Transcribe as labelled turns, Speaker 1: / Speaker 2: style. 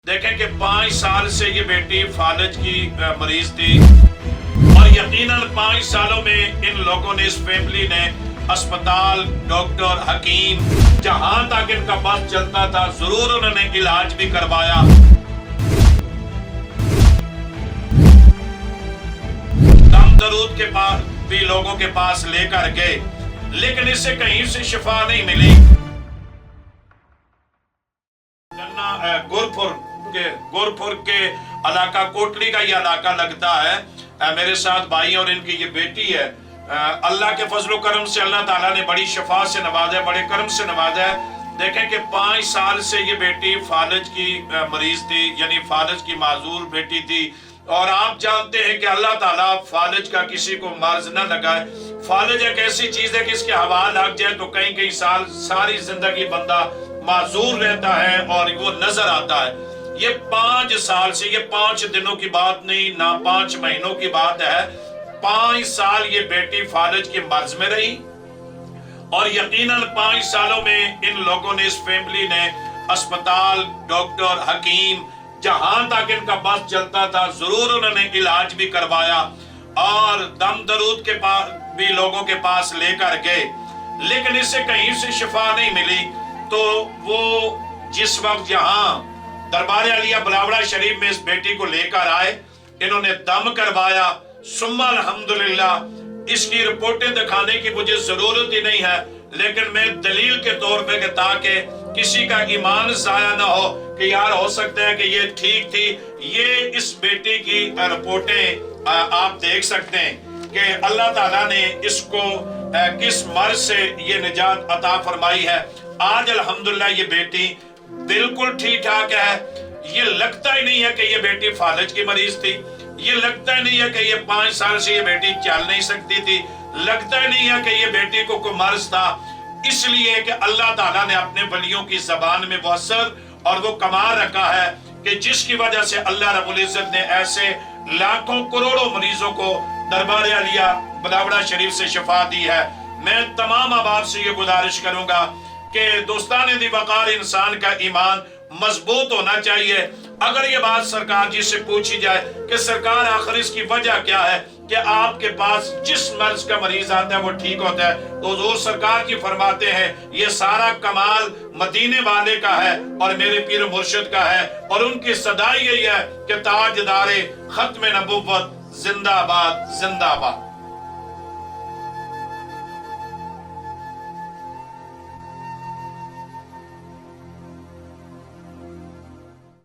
Speaker 1: देखें कि 5 साल से ये बेटी फालज की मरीज थी और यकीनन 5 सालों में इन लोगों ने, इस फैमिली ने अस्पताल, डॉक्टर, हकीम, जहां तक इनका बस चलता था जरूर उन्होंने इलाज भी करवाया। दम दरूद के पास भी लोगों के पास लेकर गए, लेकिन इससे कहीं से शिफा नहीं मिली। गोरपुर के इलाका कोटली का ये इलाका लगता है। मेरे साथ भाई और इनकी ये बेटी है। अल्लाह के फजल करम से अल्लाह ताला ने बड़ी शफा से नवाजा है, बड़े करम से नवाजा है। देखें कि 5 साल से ये बेटी फालज की मरीज थी, यानी फालज की माजूर बेटी थी। और आप जानते हैं कि अल्लाह ताला फालज का किसी को मर्ज न लगाए। फालज एक ऐसी चीज है कि इसके हवा लग जाए तो कई कई साल, सारी जिंदगी बंदा माजूर रहता है और वो नजर आता है। ये 5 साल से, ये 5 दिनों की बात नहीं, ना 5 महीनों की बात है, 5 साल ये बेटी फालज की मर्ज में रही। और यकीनन 5 सालों में इन लोगों ने, इस फैमिली ने अस्पताल, डॉक्टर, हकीम, जहां तक इनका बस चलता था जरूर उन्होंने इलाज भी करवाया और दम दरूद के पास भी लोगों के पास लेकर गए, लेकिन इससे कहीं से शिफा नहीं मिली। तो वो जिस वक्त यहाँ दरबार आलिया बलावड़ा शरीफ में इस बेटी को लेकर आए, इन्होंने दम करवाया। सुम्मा अल्हम्दुलिल्लाह। इसकी रिपोर्टें दिखाने की मुझे जरूरत ही नहीं है, लेकिन मैं दलील के तौर पे, ताकि किसी का ईमान जाया ना हो कि यार हो सकता है कि ये ठीक थी। ये इस बेटी की रिपोर्टें आप देख सकते हैं कि अल्लाह ताला ने इसको किस मर्ज से ये निजात अता फरमाई है। आज अल्हम्दुलिल्लाह ये बेटी बिल्कुल ठीक ठाक है। ये लगता ही नहीं है कि ये बेटी फालज की मरीज थी। ये लगता ही नहीं है कि ये 5 साल से ये बेटी चल नहीं सकती थी। लगता ही नहीं है कि ये बेटी को कोई मर्ज था। इसलिए कि अल्लाह ताला ने अपने वलियों की जबान में वो असर और वो कमाल रखा है कि जिसकी वजह से अल्लाह रब्बुल इज्जत ने ऐसे लाखों करोड़ों मरीजों को दरबार आलिया बलावड़ा शरीफ से शिफा दी है। मैं तमाम अहबाब से ये गुजारिश करूंगा कि दोस्तान दी वकार, इंसान का ईमान मजबूत होना चाहिए। अगर ये बात सरकार जी से पूछी जाए कि सरकार आखिर इसकी वजह क्या है कि आपके पास जिस मर्ज का मरीज आता है वो ठीक होता है, तो हुजूर सरकार जी फरमाते हैं ये सारा कमाल मदीने वाले का है और मेरे पीर मुर्शिद का है। और उनकी सदा यही है कि ताजदारे खत्म नबुव्वत जिंदाबाद जिंदाबाद।